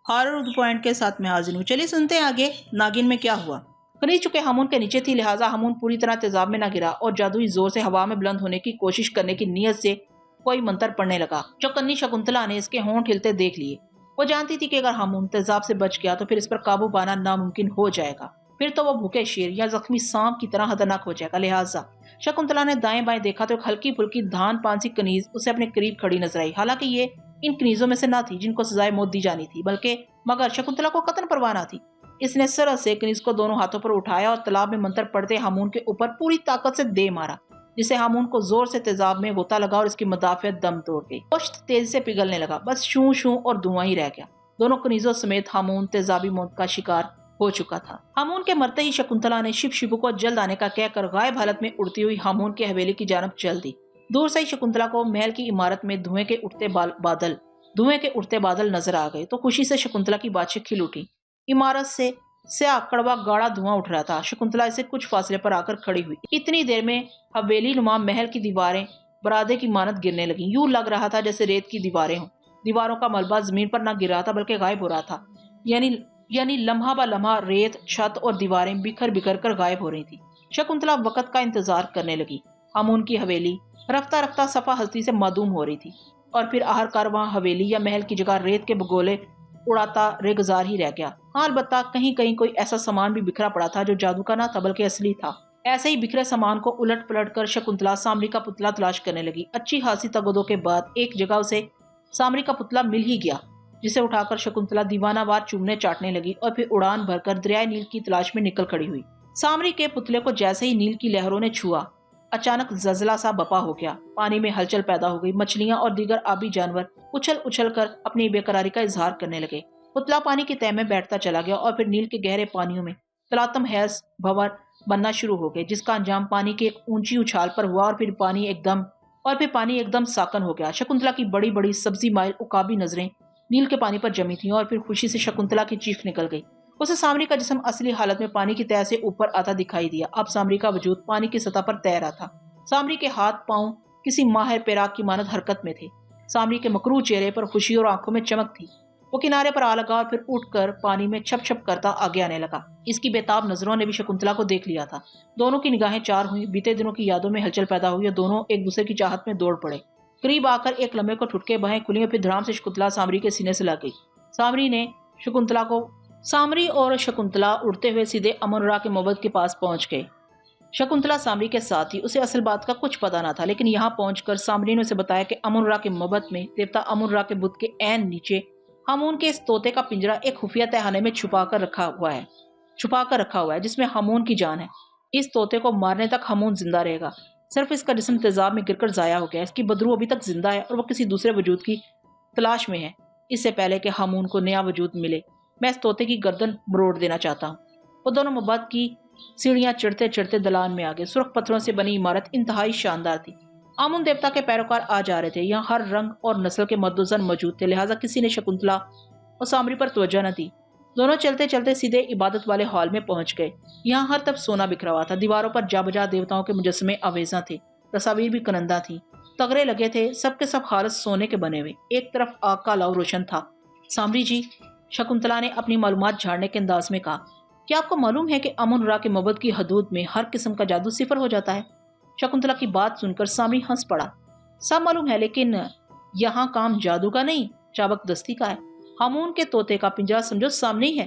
Horror point के साथ में हाजिर हूँ। चलिए सुनते हैं आगे नागिन में क्या हुआ। कनीज चुके हामून के नीचे थी, लिहाजा हामून पूरी तरह तेजाब में न गिरा और जादुई जोर से हवा में बुलंद होने की कोशिश करने की नीयत से कोई मंत्र पढ़ने लगा। चौकन्नी शकुंतला ने इसके होंठ हिलते देख लिए। वो जानती थी कि अगर हामून तेजाब से बच गया तो फिर इस पर काबू पाना नामुमकिन हो जाएगा, फिर तो वो भूखे शेर या जख्मी सांप की तरह खतरनाक हो जाएगा। लिहाजा शकुंतला ने दाएं बाएं देखा तो एक हल्की फुल्की धान पांसी कनीज उसे अपने करीब खड़ी नजर आई। हालांकि ये इन कनीजों में से न थी जिनको सजाए मौत दी जानी थी, बल्कि मगर शकुंतला को कतन परवाह न थी। इसने सरस से कनीज को दोनों हाथों पर उठाया और तालाब में मंत्र पढ़ते हामून के ऊपर पूरी ताकत से दे मारा, जिसे हामून को जोर से तेजाब में गोता लगा और इसकी मदाफियत दम तोड़ गई। गोश्त तेजी से पिघलने लगा, बस शू शू और धुआं ही रह गया। दोनों कनीजों समेत हामून तेजाबी मौत का शिकार हो चुका था। हामून के मरते ही शकुंतला ने शिव शिबू को जल्द आने का कहकर गायब हालत में उड़ती हुई हामून की हवेली की जानब चल दी। दूर से ही शकुंतला को महल की इमारत में धुएं के उठते बादल नजर आ गए तो खुशी से शकुंतला की बातचीत खिल उठी। इमारत से स्याह कड़वा गाढ़ा धुआं उठ रहा था। शकुंतला इसे कुछ फासले पर आकर खड़ी हुई। इतनी देर में हवेली नुमा महल की दीवारें बरादे की मानत गिरने लगी। यूं लग रहा था जैसे रेत की दीवारें हों। दीवारों का मलबा जमीन पर न गिर रहा था बल्कि गायब हो रहा था। यानी लम्हा ब लम्हा रेत, छत और दीवारें बिखर बिखर कर गायब हो रही थी। शकुंतला वक्त का इंतजार करने लगी। हामून की हवेली रफ्ता रफ्ता सफा हस्ती से मादूम हो रही थी और फिर आखिरकार वहां हवेली या महल की जगह रेत के बगोले उड़ाता रेगजार ही रह गया। हाँ, अलबत्ता कहीं कहीं कोई ऐसा सामान भी बिखरा पड़ा था जो जादू का ना था बल्कि असली था। ऐसे ही बिखरे सामान को उलट पलट कर शकुंतला सामरी का पुतला तलाश करने लगी। अच्छी खासी तगदो के बाद एक जगह उसे सामरी का पुतला मिल ही गया, जिसे उठाकर शकुंतला दीवानावार चूमने चाटने लगी और फिर उड़ान भरकर दरियाए नील की तलाश में निकल खड़ी हुई। सामरी के पुतले को जैसे ही नील की लहरों ने छुआ, अचानक जलजला सा बपा हो गया। पानी में हलचल पैदा हो गई। मछलियां और दीगर आबी जानवर उछल उछल कर अपनी बेकरारी का इजहार करने लगे। पुतला पानी की तह में बैठता चला गया और फिर नील के गहरे पानियों में तलातम हैस भंवर बनना शुरू हो गए, जिसका अंजाम पानी की एक ऊंची उछाल पर हुआ और फिर पानी एकदम साकन हो गया। शकुंतला की बड़ी बड़ी सब्जी माइल उकाबी नजरें नील के पानी पर जमी थीं और फिर खुशी से शकुंतला की चीख निकल गई। उसे सामरी का जिस्म असली हालत में पानी की तह से ऊपर आता दिखाई दिया। अब सामरी का वजूद पानी की सतह पर तैर रहा था। सामरी के हाथ पांव किसी माहिर पैराक की मानद हरकत में थे। सामरी के मकरू चेहरे पर खुशी और आंखों में चमक थी। वो किनारे पर आ लगा और फिर उठकर पानी में छप छप करता आगे आने लगा। इसकी बेताब नजरों ने भी शकुंतला को देख लिया था। दोनों की निगाहें चार हुई। बीते दिनों की यादों में हलचल पैदा हुई और दोनों एक दूसरे की चाहत में दौड़ पड़े। करीब आकर एक लम्हे को ठुटके बाहें खुली और फिर धड़ाम से शकुंतला सामरी के सीने से लग गई। सामरी और शकुंतला उड़ते हुए सीधे अमन-रा के मोहब्बत के पास पहुंच गए। शकुंतला सामरी के साथ थी। उसे असल बात का कुछ पता ना था, लेकिन यहाँ पहुंचकर सामरी ने उसे बताया कि अमन-रा के मोहब्बत में देवता अमन-रा के बुत के ऐन नीचे हामून के इस तोते का पिंजरा एक खुफिया तहखाने में छुपा कर रखा हुआ है जिसमें हामून की जान है। इस तोते को मारने तक हामून जिंदा रहेगा। सिर्फ इसका जिस्म तेजाब में गिरकर जाया हो गया। इसकी बदरू अभी तक जिंदा है और वो किसी दूसरे वजूद की तलाश में है। इससे पहले कि हामून को नया वजूद मिले, मैं इस तोते की गर्दन मरोड़ देना चाहता हूँ। वो दोनों मोहब्बत की सीढ़ियां चढ़ते चढ़ते दलान में आ गए। सुर्ख पत्थरों से बनी इमारत इंतहाई शानदार थी। आमुन देवता के पैरोकार आ जा रहे थे। यहाँ हर रंग और नस्ल के मर्दोजन मौजूद थे, लिहाजा किसी ने शकुंतला और सामरी पर तवज्जो न दी। दोनों चलते चलते सीधे इबादत वाले हॉल में पहुंच गए। यहाँ हर तरफ सोना बिखरा हुआ था। दीवारों पर जाबजा देवताओं के मुजस्समे आवेजा थे। तस्वीर भी कनंदा थी। तगड़े लगे थे। सबके सब खालस सोने के बने हुए। एक तरफ आग का लौ रोशन था। सामरी जी, शकुंतला ने अपनी मालूमात झाड़ने के अंदाज में कहा, क्या आपको मालूम है कि अमन-रा के मोहब्बत की हदूद में हर किस्म का जादू सिफर हो जाता है? शकुंतला की बात सुनकर सामरी हंस पड़ा। सब मालूम है, लेकिन यहाँ काम जादू का नहीं, चाबकदस्ती का है। हामून के तोते का पिंजरा समझो सामने ही है।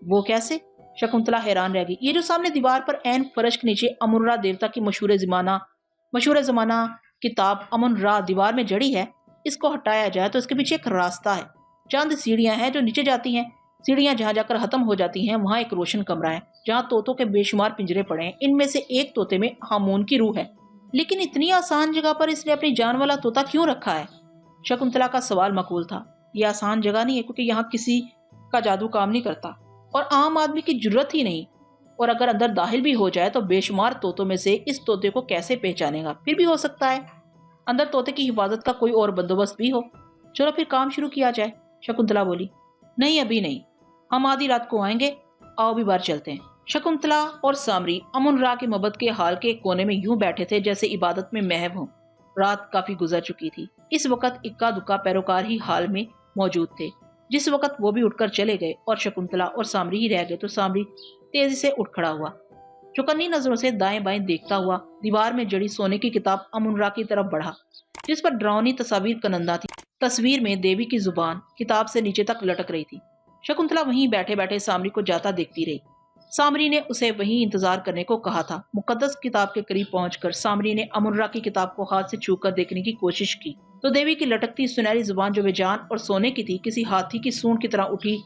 वो कैसे? शकुंतला हैरान रह गई। ये जो सामने दीवार पर ऐन फर्श के नीचे अमन-रा देवता की मशहूर जमाना किताब अमन-रा दीवार में जड़ी है, इसको हटाया जाए तो इसके पीछे एक रास्ता है। चंद सीढ़ियां हैं जो नीचे जाती हैं। सीढ़ियां जहां जाकर खत्म हो जाती हैं, वहां एक रोशन कमरा है जहां तोतों के बेशुमार पिंजरे पड़े हैं। इनमें से एक तोते में हामून की रूह है। लेकिन इतनी आसान जगह पर इसने अपनी जान वाला तोता क्यों रखा है? शकुंतला का सवाल मकबूल था। यह आसान जगह नहीं है, क्योंकि यहाँ किसी का जादू काम नहीं करता और आम आदमी की जरूरत ही नहीं। और अगर अंदर दाखिल भी हो जाए तो बेशुमार तोतों में से इस तोते को कैसे पहचानेगा? फिर भी हो सकता है अंदर तोते की हिफाजत का कोई और बंदोबस्त भी हो। चलो फिर काम शुरू किया जाए। शकुंतला बोली, नहीं अभी नहीं, हम आधी रात को आएंगे। आओ भी बाहर चलते हैं। शकुंतला और सामरी अमन-रा के मोहब्बत के हाल के कोने में यूं बैठे थे जैसे इबादत में महव हों। रात काफी गुजर चुकी थी। इस वक्त इक्का दुक्का पैरोकार ही हाल में मौजूद थे। जिस वक्त वो भी उठकर चले गए और शकुंतला और सामरी ही रह गए तो सामरी तेजी से उठ खड़ा हुआ। चौकन्नी नजरों से दाएं बाएं देखता हुआ दीवार में जड़ी सोने की किताब अमुनरा की तरफ बढ़ा, जिस पर डरावनी तस्वीर कनंदा थी। तस्वीर में देवी की जुबान किताब से नीचे तक लटक रही थी। शकुंतला वहीं बैठे बैठे सामरी को जाता देखती रही। सामरी ने उसे वहीं इंतजार करने को कहा था। मुकद्दस किताब के करीब पहुंचकर सामरी ने अमुनरा की किताब को हाथ से छूकर देखने की कोशिश की तो देवी की लटकती सुनहरी जुबान जो बेजान और सोने की थी, किसी हाथी की सूंड की तरह उठी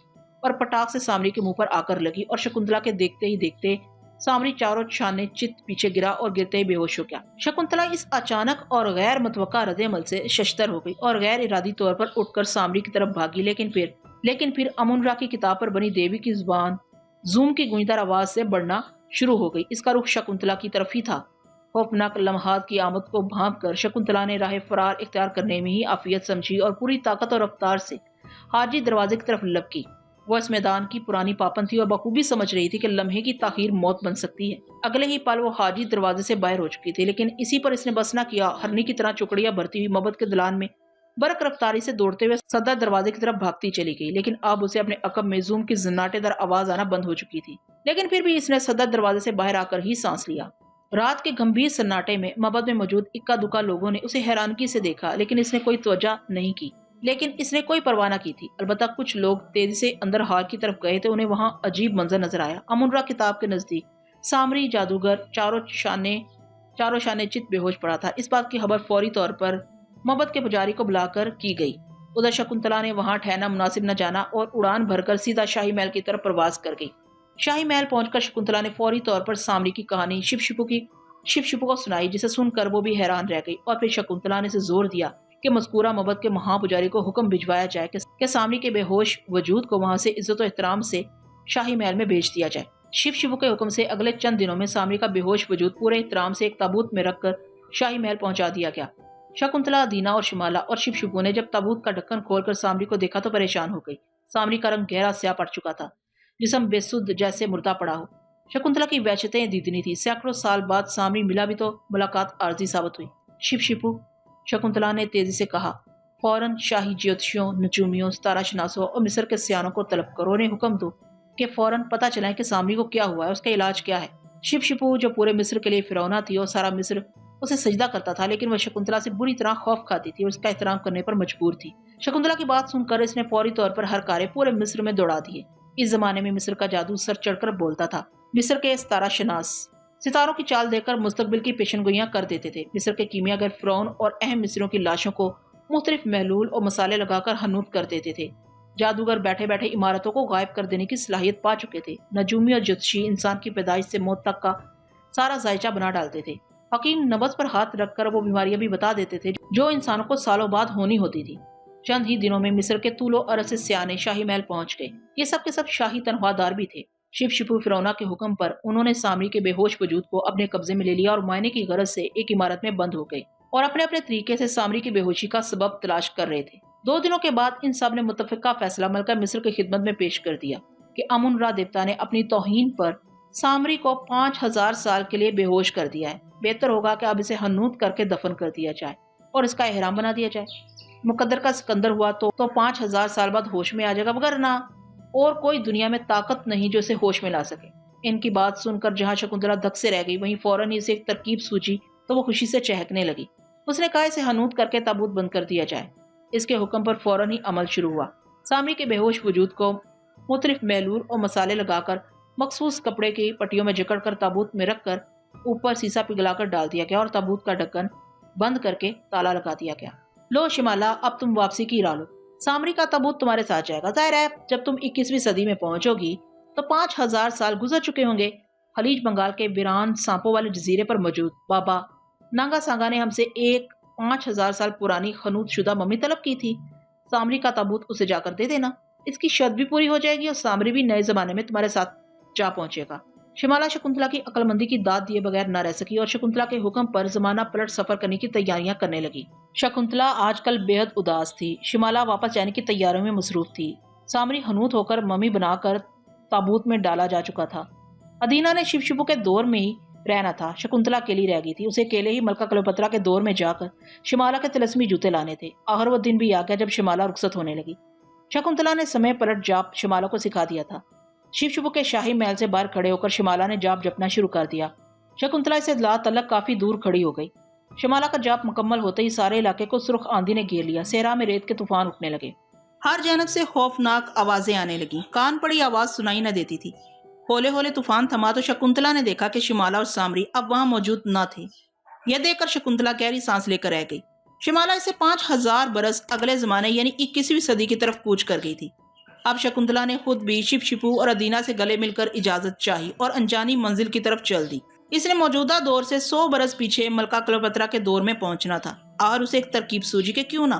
और पटाख से सामरी के मुंह पर आकर लगी और शकुंतला के देखते ही देखते सामरी चारों छाने चित पीछे गिरा और गिरते ही बेहोश हो गया। शकुंतला इस अचानक और गैर मुतवक्का रद्द-ए-अमल से शशदर हो गई और गैर इरादी तौर पर उठकर सामरी की तरफ भागी, लेकिन फिर अमुनरा की किताब पर बनी देवी की जुबान जूम की गूंजदार आवाज से बढ़ना शुरू हो गई। इसका रुख शकुंतला की तरफ ही था। खौफनाक लम्हात की आमद को भांप कर शकुंतला ने राह फरार इख्तियार करने में ही आफियत समझी और पूरी ताकत और रफ्तार से हाजी दरवाजे की तरफ लपकी। वो इस मैदान की पुरानी पापन थी और बखूबी समझ रही थी कि लम्हे की ताखीर मौत बन सकती है। अगले ही पल वो हाजी दरवाजे से बाहर हो चुकी थी, लेकिन इसी पर इसने बस न किया। हरनी की तरह चुकड़ियां भरती हुई मोहब्बत के दलान में बरक रफ्तारी से दौड़ते हुए सदर दरवाजे की तरफ भागती चली गई, लेकिन अब उसे अपने अकब में जूम की जन्नाटेदार आवाज आना बंद हो चुकी थी। लेकिन फिर भी इसने सदर दरवाजे से बाहर आकर ही सांस लिया। रात के गंभीर सन्नाटे में मबद में मौजूद इक्का दुक्का लोगों ने उसे हैरानगी से देखा, लेकिन इसने कोई तवज्जो नहीं की। लेकिन इसने कोई परवाह न की थी। अलबत्ता कुछ लोग तेजी से अंदर हाल की तरफ गए तो उन्हें वहां अजीब मंजर नजर आया। अमुनरा किताब के नजदीक सामरी जादूगर चारों शाने चित बेहोश पड़ा था। इस बात की खबर फौरी तौर पर मोहब्बत के पुजारी को बुलाकर की गई। उधर शकुंतला ने वहां ठहरना मुनासिब न जाना और उड़ान भरकर सीधा शाही महल की तरफ प्रवास कर गई। शाही महल पहुंचकर शकुंतला ने फौरी तौर पर सामरी की कहानी शिव-शिपू को सुनाई, जिसे सुनकर वो भी हैरान रह गई। और फिर शकुंतला ने इसे जोर दिया कि मज़कूरा मोहब्बत के महापुजारी को हुक्म भिजवाया जाए कि सामरी के बेहोश वजूद को वहां से इज्जत और एहतराम से शाही महल में भेज दिया जाए। शिव-शिपू के हुक्म से अगले चंद दिनों में सामरी का बेहोश वजूद पूरे एहतराम से एक ताबूत में रखकर शाही महल पहुंचा दिया गया। शकुंतला, दीना और शिमाला और शिव-शिपू ने जब ताबूत का ढक्कन खोलकर सामरी को देखा तो परेशान हो गई। सामरी का रंग गहरा स्याह पड़ चुका था, जिस्म बेसुध जैसे मुर्दा पड़ा हो। शकुंतला की वहशतें दीदनी थी। सैकड़ों साल बाद सामरी मिला भी तो मुलाकात आर्जी साबित हुई। शिव-शिपू, शकुंतला ने तेजी से कहा, फौरन शाही ज्योतिषियों, नजूमियों, सितारा शनासों और मिस्र के सियानों को तलब करो। उन्हें हुक्म दो कि फौरन पता चलाएं कि सामरी को क्या हुआ है, उसका इलाज क्या है। शिव-शिपू, जो पूरे मिस्र के लिए फिरौना थी और सारा मिस्र उसे सजदा करता था, लेकिन वह शकुंतला से बुरी तरह खौफ खाती थी और उसका एहतराम करने पर मजबूर थी। शकुंतला की बात सुनकर इसने फौरी तौर पर हर कार्य पूरे मिस्र में दौड़ा दिए। इस जमाने में मिस्र का जादू सर चढ़कर बोलता था। मिस्र के सितारा शनास सितारों की चाल देखकर मुस्तकबिल की पेशनगोइयां कर देते थे। मिस्र के कीमियागर फिरौन और अहम मिस्रियों की लाशों को मुख्तलिफ महलूल और मसाले लगाकर हनूत कर देते थे। जादूगर बैठे बैठे इमारतों को गायब कर देने की सलाहियत पा चुके थे। नजूमी और ज्योतिषी इंसान की पैदाइश से मौत तक का सारा जायचा बना डालते थे। हकीम नब्ज पर हाथ रखकर वो बीमारियां भी बता देते थे जो इंसानों को सालों बाद होनी होती थी। चंद ही दिनों में मिस्र के तूलो अरज से सियाने शाही महल पहुंच गए। ये सब के सब शाही तनख्वाहदार भी थे। शिव-शिपू फिरौना के हुक्म पर उन्होंने सामरी के बेहोश वजूद को अपने कब्जे में ले लिया और मायने की गरज से एक इमारत में बंद हो गए और अपने अपने तरीके से सामरी की बेहोशी का सबब तलाश कर रहे थे। 2 दिनों के बाद इन सब ने मुतफिका फैसला मलका मिस्र की खिदमत में पेश कर दिया कि अमुन-रा देवता ने अपनी तौहीन पर सामरी को 5000 साल के लिए बेहोश कर दिया है। बेहतर होगा कि अब इसे हनूत करके दफन कर दिया जाए और इसका एहराम बना दिया जाए। मुकद्दर का सिकंदर हुआ तो 5000 साल बाद होश में आ जाएगा, वगरना और कोई दुनिया में ताकत नहीं जो इसे होश में ला सके। इनकी बात सुनकर जहां शकुंतला धक से रह गई, वहीं फौरन ही इसे एक तरकीब सूझी तो वो खुशी से चहकने लगी। उसने कहा इसे हनूत करके ताबूत बंद कर दिया जाए। इसके हुक्म पर फौरन ही अमल शुरू हुआ। सामरी के बेहोश वजूद को मुख्तलिफ महलूल और मसाले लगाकर मखसूस कपड़े की पट्टियों में जकड़ कर ताबूत में रखकर ऊपर सीसा पिघलाकर डाल दिया गया और ताबूत का ढक्कन बंद करके ताला लगा दिया गया। लो शिमाला, अब तुम वापसी की राह लो। सामरी का ताबूत तुम्हारे साथ जाएगा। जाहिर है जब तुम 21वीं सदी में पहुंचोगी तो 5000 साल गुजर चुके होंगे। खलीज बंगाल के वीरान सांपों वाले जजीरे पर मौजूद बाबा नांगा सांगा ने हमसे एक 5000 साल पुरानी खनूत शुदा मम्मी तलब की थी। सामरी का ताबूत उसे जाकर दे देना। इसकी शर्त भी पूरी हो जाएगी और सामरी भी नए जमाने में तुम्हारे साथ जा पहुंचेगा। शिमाला शकुंतला की अक्लमंदी की दाद दिए बगैर न रह सकी और शकुंतला के हुक्म पर जमाना पलट सफर करने की तैयारियां करने लगी। शकुंतला आजकल बेहद उदास थी। शिमाला वापस जाने की तैयारियों में मसरूफ थी। सामरी हनूत होकर मम्मी बनाकर ताबूत में डाला जा चुका था। अदीना ने शिव-शिपू के दौर में ही रहना था। शकुंतला अकेली रह गई थी। उसे अकेले ही मलका क्लेओपेत्रा के दौर में जाकर शिमाला के तिलस्मी जूते लाने थे। आखिर वो दिन भी आ गया जब शिमाला रुखसत होने लगी। शकुंतला ने समय पलट जाप शिमाला को सिखा दिया था। शिव शुभु के शाही महल से बाहर खड़े होकर शिमाला ने जाप जपना शुरू कर दिया। शकुंतला इसे ला तलक काफी दूर खड़ी हो गई। शिमाला का जाप मुकम्मल होते ही सारे इलाके को सुर्ख आंधी ने घेर लिया। सहरा में रेत के तूफान उठने लगे। हर जानब से खौफनाक आवाजें आने लगी। कान पड़ी आवाज सुनाई न देती थी। होले होले तूफान थमा तो शकुंतला ने देखा कि शिमाला और सामरी अब वहां मौजूद न थे। यह देखकर शकुंतला गहरी सांस लेकर रह गई। शिमाला इसे 5000 बरस अगले जमाने यानी 21वीं सदी की तरफ कूच कर गई थी। अब शकुंतला ने खुद भी शिव शिपू और अदीना से गले मिलकर इजाजत चाही और अनजानी मंजिल की तरफ चल दी। इसने मौजूदा दौर से 100 बरस पीछे मलका क्लोपत्रा के दौर में पहुंचना था और उसे एक तरकीब सूझी कि क्यों ना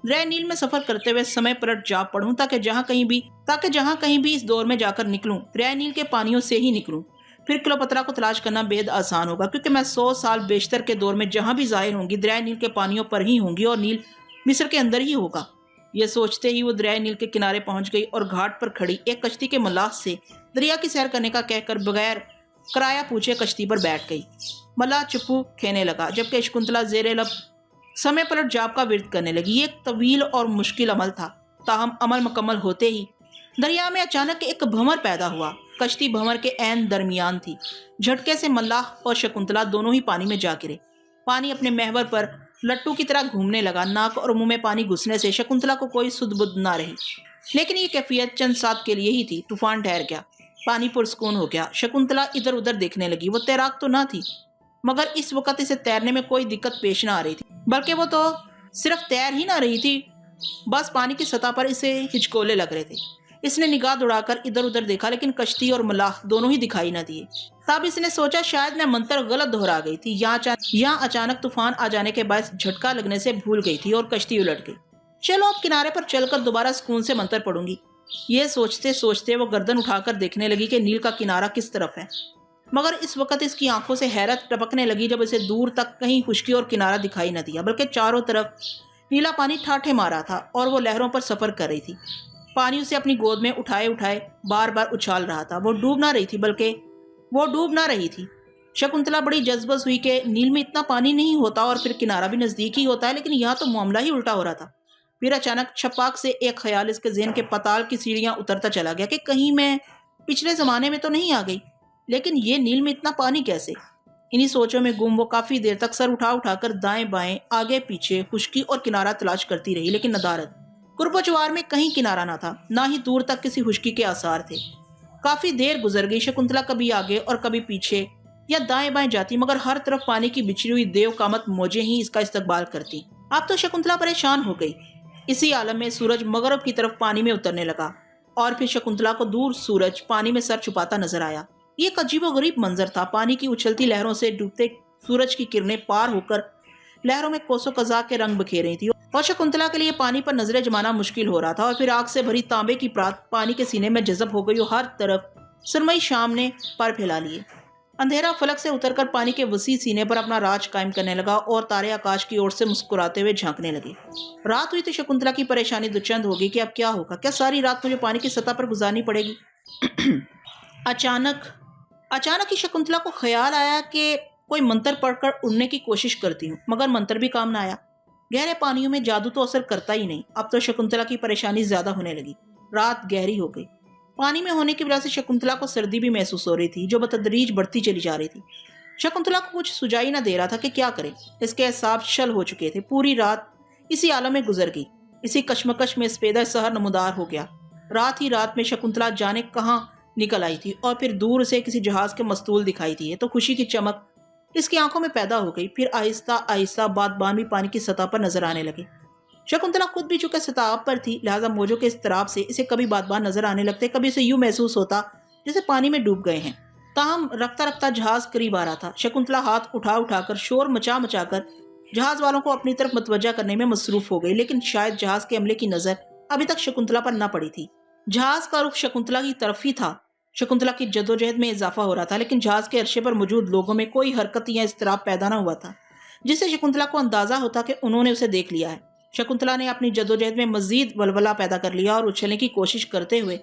दरिया नील में सफर करते हुए समय पलट जाप पढ़ूं ताकि जहां कहीं भी इस दौर में जाकर निकलूं दरिया नील के पानियों से ही निकलूं। फिर क्लोपत्रा को तलाश करना बेहद आसान होगा, क्योंकि मैं 100 साल बेशतर के दौर में जहां भी जाहिर होंगी दरिया नील के पानियों पर ही होंगी और नील मिस्र के अंदर ही होगा। यह सोचते ही वो दरिया नील के किनारे पहुंच गई और घाट पर खड़ी एक कश्ती के मल्लाह से दरिया की सैर करने का कहकर बगैर किराया पूछे कश्ती पर बैठ गई। मल्लाह चुप्पू खेने लगा, जबकि शकुंतला जेरे लब समय पलट जाप का विर्द करने लगी। ये एक तवील और मुश्किल अमल था। ताहम अमल मुकम्मल होते ही दरिया में अचानक एक भंवर पैदा हुआ। कश्ती भंवर के ऐन दरमियान थी। झटके से मल्लाह और शकुंतला दोनों ही पानी में जा गिरे। पानी अपने महवर पर लट्टू की तरह घूमने लगा। नाक और मुंह में पानी घुसने से शकुंतला को कोई सुध-बुध ना रही, लेकिन ये कैफियत चंद साथ के लिए ही थी। तूफान ठहर गया, पानी पुरसकून हो गया। शकुंतला इधर उधर देखने लगी। वो तैराक तो ना थी, मगर इस वक्त इसे तैरने में कोई दिक्कत पेश ना आ रही थी, बल्कि वो तो सिर्फ तैर ही ना रही थी, बस पानी की सतह पर इसे हिचकोले लग रहे थे। इसने निगाह दौड़ाकर इधर उधर देखा, लेकिन कश्ती और मल्लाह दोनों ही दिखाई न दिए। तब इसने सोचा शायद मैं मंत्र गलत दोहरा गई थी। यहाँ अचानक तूफान आ जाने के बाद झटका लगने से भूल गई थी और कश्ती उलट गई। चलो अब किनारे पर चलकर दोबारा सुकून से मंत्र पढ़ूंगी। ये सोचते सोचते वो गर्दन उठाकर देखने लगी कि नील का किनारा किस तरफ है, मगर इस वक्त इसकी आंखों से हैरत टपकने लगी जब इसे दूर तक कहीं खुश्की और किनारा दिखाई न दिया, बल्कि चारों तरफ नीला पानी ठाठे मारा था और वो लहरों पर सफर कर रही थी। पानी उसे अपनी गोद में उठाए उठाए बार बार उछाल रहा था। वो डूब ना रही थी। शकुंतला बड़ी जज्बस हुई कि नील में इतना पानी नहीं होता और फिर किनारा भी नजदीक ही होता है, लेकिन यहाँ तो मामला ही उल्टा हो रहा था। फिर अचानक छपाक से एक ख्याल इसके ज़हन के पताल की सीढ़ियां उतरता चला गया कि कहीं मैं पिछले जमाने में तो नहीं आ गई, लेकिन ये नील में इतना पानी कैसे। इन्हीं सोचों में गुम वो काफी देर तक सर उठा उठाकर दाएं बाएं आगे पीछे खुश्की और किनारा तलाश करती रही, लेकिन नदारद। कुर्बचवार में कहीं किनारा ना था, ना ही दूर तक किसी खुश्की के आसार थे। काफी देर गुजर गई। शकुंतला कभी आगे और कभी पीछे या दाएं बाएं जाती, मगर हर तरफ पानी की बिछड़ी हुई देव कामत मौजें ही इसका इस्तकबाल करती। अब तो शकुंतला परेशान हो गई। इसी आलम में सूरज मगरब की तरफ पानी में उतरने लगा और फिर शकुंतला को दूर सूरज पानी में सर छुपाता नजर आया। ये एक अजीबोगरीब मंजर था। पानी की उछलती लहरों से डूबते सूरज की किरणें पार होकर लहरों में कोसों कज़ा के रंग बखेर रही थी और शकुंतला के लिए पानी पर नजरें जमाना मुश्किल हो रहा था। और फिर आग से भरी तांबे की प्रात पानी के सीने में जज़ब हो गई और हर तरफ सुरमई शाम ने पर फैला लिए। अंधेरा फलक से उतरकर पानी के वसी सीने पर अपना राज कायम करने लगा और तारे आकाश की ओर से मुस्कुराते हुए झांकने लगे। रात हुई तो शकुंतला की परेशानी दुचंद होगी कि अब क्या होगा। क्या सारी रात मुझे पानी की सतह पर गुजारनी पड़ेगी। अचानक ही शकुंतला को ख्याल आया कि कोई मंत्र पढ़कर उड़ने की कोशिश करती हूँ, मगर मंत्र भी काम न आया। गहरे पानियों में जादू तो असर करता ही नहीं। अब तो शकुंतला की परेशानी ज्यादा होने लगी। रात गहरी हो गई। पानी में होने की वजह से शकुंतला को सर्दी भी महसूस हो रही थी, जो बतदरीज बढ़ती चली जा रही थी। शकुंतला को कुछ सुझाई न दे रहा था कि क्या करे। इसके हिसाब शल हो चुके थे। पूरी रात इसी आलम में गुजर गई। इसी कश्मकश में सफेदा सहर नमूदार हो गया। रात ही रात में शकुंतला जाने कहाँ निकल आई थी और फिर दूर से किसी जहाज के मस्तूल दिखाई दिए तो खुशी की चमक इसकी आंखों में पैदा हो गई। फिर आहिस्ता आहिस्ता बादबान भी पानी की सतह पर नजर आने लगे। शकुंतला खुद भी चूंकि सताब पर थी, लिहाजा मौजों के इस्तराब से इसे कभी बादबान नजर आने लगते, कभी इसे यूं महसूस होता जैसे पानी में डूब गए हैं। ताहम रफ्ता रफ्ता जहाज करीब आ रहा था। शकुंतला हाथ उठा उठाकर शोर मचा मचाकर जहाज वालों को अपनी तरफ मतवज्जा करने में मसरूफ हो गई, लेकिन शायद जहाज के अमले की नजर अभी तक शकुंतला पर न पड़ी थी। जहाज का रुख शकुंतला की तरफ ही था। शकुंतला की जद्दोजहद में इजाफा हो रहा था, लेकिन जहाज के अरशे पर मौजूद लोगों में कोई हरकत या इस्तराब पैदा न हुआ था जिससे शकुंतला को अंदाजा होता कि उन्होंने उसे देख लिया है। शकुंतला ने अपनी जद्दोजहद में मजीद वलवला पैदा कर लिया और उछलने की कोशिश करते हुए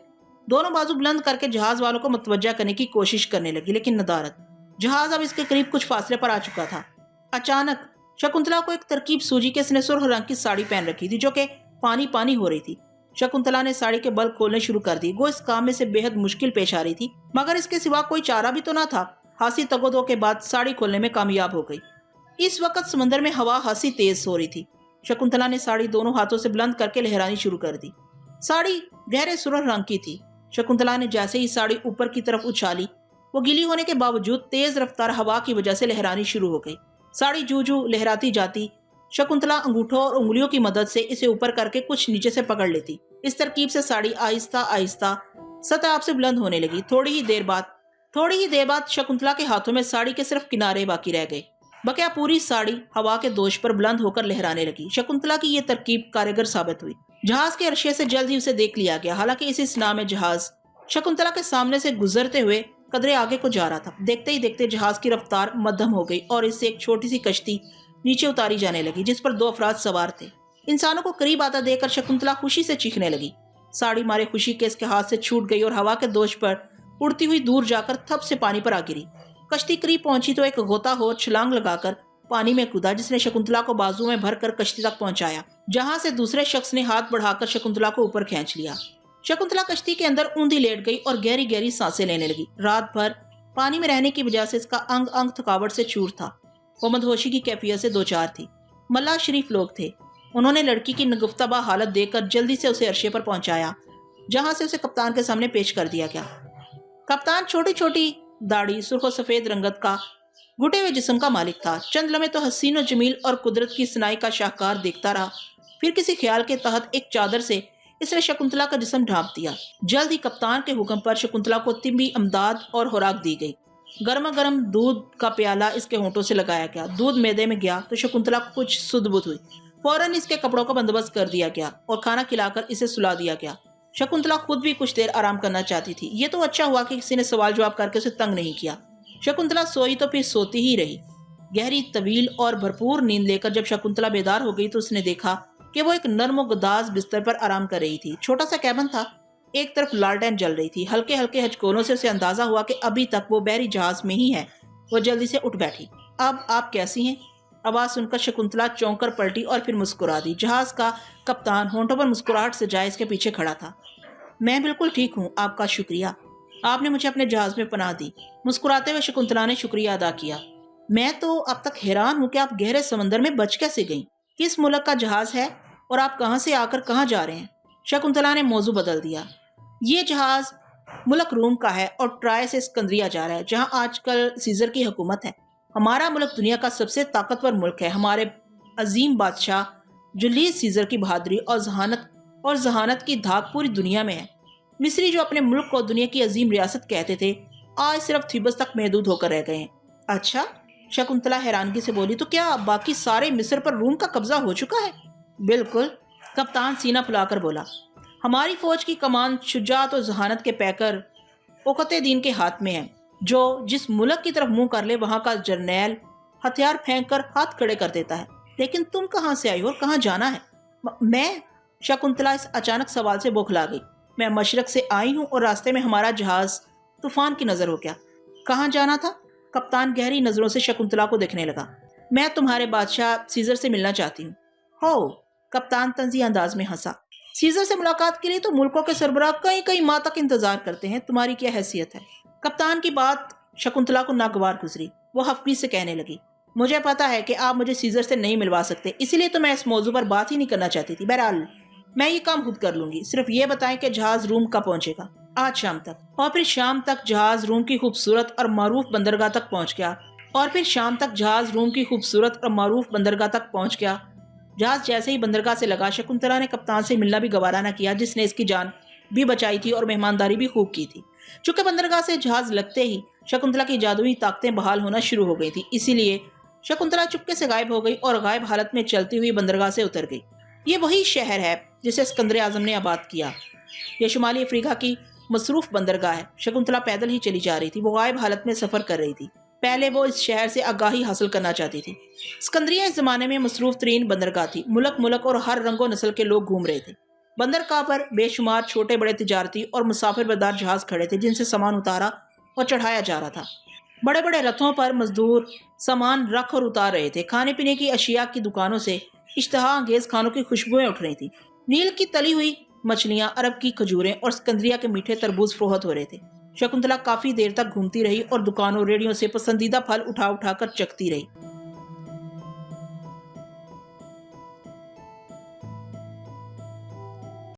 दोनों बाजू बुलंद करके जहाज वालों को मुतवज्जा करने की कोशिश करने लगी, लेकिन नदारत। जहाज अब इसके करीब कुछ फासले पर आ चुका था। अचानक शकुंतला को एक तरकीब सूझी कि इसने सुर्ख रंग की साड़ी पहन रखी थी जो कि पानी पानी हो रही थी। शकुंतला ने साड़ी के बल्ब खोलने शुरू कर दी। वो इस काम में से बेहद मुश्किल पेश आ रही थी, मगर इसके सिवा कोई चारा भी तो ना था। हासी तगोदो के बाद साड़ी खोलने में कामयाब हो गई। इस वक्त समंदर में हवा हंसी तेज हो रही थी। शकुंतला ने साड़ी दोनों हाथों से बुलंद करके लहरानी शुरू कर दी। साड़ी गहरे सुर्ख रंग की थी। शकुंतला ने जैसे ही साड़ी ऊपर की तरफ उछाली, वो गीली होने के बावजूद तेज रफ्तार हवा की वजह से लहरानी शुरू हो गई। साड़ी जू जू लहराती जाती। शकुंतला अंगूठों और उंगलियों की मदद से इसे ऊपर करके कुछ नीचे से पकड़ लेती। इस तरकीब से साड़ी आहिस्ता आहिस्ता सतह आप से बुलंद होने लगी। थोड़ी ही देर बाद शकुंतला के हाथों में साड़ी के सिर्फ किनारे बाकी रह गए। बकिया पूरी साड़ी हवा के दोष पर बुलंद होकर लहराने लगी। शकुंतला की ये तरकीब कारगर साबित हुई। जहाज के अरशे से जल्द ही उसे देख लिया गया। हालांकि इसी स्ना में जहाज शकुंतला के सामने से गुजरते हुए कदरे आगे को जा रहा था। देखते ही देखते जहाज की रफ्तार मध्यम हो गई और इससे एक छोटी सी कश्ती नीचे उतारी जाने लगी, जिस पर 2 अफराद सवार थे। इंसानों को करीब आता देखकर शकुंतला खुशी से चीखने लगी। साड़ी मारे खुशी के इसके हाथ से छूट गई और हवा के दोष पर उड़ती हुई दूर जाकर थप से पानी पर आ गिरी। कश्ती करीब पहुंची तो एक गोताखोर छलांग लगाकर पानी में कूदा, जिसने शकुंतला को बाजू में भरकर कश्ती तक पहुंचाया, जहां से दूसरे शख्स ने हाथ बढ़ाकर शकुंतला को ऊपर खींच लिया। शकुंतला कश्ती के अंदर ऊंधी लेट गई और गहरी गहरी सांसें लेने लगी। रात भर पानी में रहने की वजह से इसका अंग अंग थकावट से चूर था। वो मदहोशी की कैफियत से 2-4 थी। मल्ला शरीफ लोग थे। उन्होंने लड़की की नगुफ्ताबा हालत देखकर जल्दी से उसे अरशे पर पहुंचाया, जहां से उसे कप्तान के सामने पेश कर दिया गया। कप्तान छोटी छोटी दाढ़ी, सुर्ख और सफेद रंगत का घुटे हुए जिस्म का मालिक था। चंद लम्हे तो हसीन और जमील और कुदरत की सनाई का शाहकार देखता रहा। फिर किसी ख्याल के तहत एक चादर से इसने शकुंतला का जिस्म ढांप दिया। जल्द ही कप्तान के हुक्म पर शकुंतला को तिब्बी अमदाद और खुराक दी गई। गर्मा गर्म दूध का प्याला इसके होंठों से लगाया गया। दूध मैदे में गया तो शकुंतला को कुछ सुध-बुध हुई। फौरन इसके कपड़ों का बंदोबस्त कर दिया गया और खाना खिलाकर इसे सुला दिया गया। शकुंतला खुद भी कुछ देर आराम करना चाहती थी। ये तो अच्छा हुआ कि किसी ने सवाल जवाब करके उसे तंग नहीं किया। शकुंतला सोई तो फिर सोती ही रही। गहरी, तवील और भरपूर नींद लेकर जब शकुंतला बेदार हो गई तो उसने देखा कि वो एक नर्म और गुदाज बिस्तर पर आराम कर रही थी। छोटा सा कैबिन था। एक तरफ लालटेन जल रही थी। हल्के हल्के हचकोलों से उसे अंदाजा हुआ कि अभी तक वो बहरी जहाज में ही है। वो जल्दी से उठ बैठी। अब आप कैसी हैं? आवाज सुनकर शकुंतला चौंक कर पलटी और फिर मुस्कुरा दी। जहाज का कप्तान होंठों पर मुस्कुराहट से जाए इसके पीछे खड़ा था। मैं बिल्कुल ठीक हूँ, आपका शुक्रिया। आपने मुझे अपने जहाज में पनाह दी। मुस्कुराते हुए शकुंतला ने शुक्रिया अदा किया। मैं तो अब तक हैरान हूँ कि आप गहरे समंदर में बच कैसे गईं? किस मुल्क का जहाज है और आप कहाँ से आकर कहाँ जा रहे हैं? शकुंतला ने मौजू बदल दिया। ये जहाज मुल्क रूम का है और ट्राय से सिकंदरिया जा रहा है, जहाँ आजकल सीजर की हुकूमत है। हमारा मुल्क दुनिया का सबसे ताकतवर मुल्क है। हमारे अजीम बादशाह जुलियस सीजर की बहादुरी और जहानत की धाक पूरी दुनिया में है। मिस्री जो अपने मुल्क को दुनिया की अजीम रियासत कहते थे, आज सिर्फ थीबस तक महदूद होकर रह गए हैं। अच्छा, शकुंतला हैरानगी से बोली, तो क्या बाकी सारे मिस्र पर रूम का कब्जा हो चुका है? बिल्कुल, कप्तान सीना फुलाकर बोला। हमारी फौज की कमान शुजात और जहानत के पैकर ओकते दीन के हाथ में है, जो जिस मुल्क की तरफ मुंह कर ले वहां का जर्नैल हथियार फेंक कर हाथ खड़े कर देता है। लेकिन तुम कहाँ से आई हो और कहाँ जाना है? मैं? शकुंतला इस अचानक सवाल से बौखला गई। मैं मशरक से आई हूँ और रास्ते में हमारा जहाज तूफान की नजर हो गया। कहाँ जाना था? कप्तान गहरी नजरों से शकुंतला को देखने लगा। मैं तुम्हारे बादशाह सीजर से मिलना चाहती हूँ। हो? कप्तान तंजी अंदाज में हंसा। सीजर से मुलाकात के लिए तो मुल्कों के सरबराह कई कई माह तक इंतजार करते हैं। तुम्हारी क्या हैसियत है? कप्तान की बात शकुंतला को नागवार गुजरी। वो हफ्ती से कहने लगी, मुझे पता है कि आप मुझे सीजर से नहीं मिलवा सकते, इसीलिए तो मैं इस मौजू पर बात ही नहीं करना चाहती थी। बहरहाल मैं ये काम खुद कर लूंगी। सिर्फ ये बताएं कि जहाज रूम कब पहुंचेगा? आज शाम तक। और फिर शाम तक जहाज रूम की खूबसूरत और मारूफ बंदरगाह तक पहुंच गया। जहाज जैसे ही बंदरगाह से लगा, शकुंतला ने कप्तान से मिलना भी गवारा न किया, जिसने इसकी जान भी बचाई थी और मेहमानदारी भी खूब की थी। चूंकि बंदरगाह से जहाज लगते ही शकुंतला की जादुई ताकतें बहाल होना शुरू हो गई थी, इसीलिए शकुंतला चुपके से गायब हो गई और गायब हालत में चलती हुई बंदरगाह से उतर गई। ये वही शहर है जिसे सिकंदर आजम ने आबाद किया। यह शुमाली अफ्रीका की मसरूफ बंदरगाह है। शकुंतला पैदल ही चली जा रही थी। वो गायब हालत में सफर कर रही थी। पहले वो इस शहर से आगाही हासिल करना चाहती थी। सिकंदरिया इस जमाने में मसरूफ तरीन बंदरगाह थी। मुल्क और हर रंगो नस्ल के लोग घूम रहे थे। बंदरगाह पर बेशुमार छोटे बड़े तिजारती और मुसाफिर बरदार जहाज खड़े थे, जिनसे सामान उतारा और चढ़ाया जा रहा था। बड़े बड़े रथों पर मजदूर सामान रख और उतार रहे थे। खाने पीने की अशिया की दुकानों से इश्तहा अंगेज खानों की खुशबुएं उठ रही थी। नील की तली हुई मछलियां, अरब की खजूरें और सिकंदरिया के मीठे तरबूज फरोख्त हो रहे थे। शकुंतला काफी देर तक घूमती रही और दुकानों रेडियों से पसंदीदा फल उठा उठा कर चखती रही।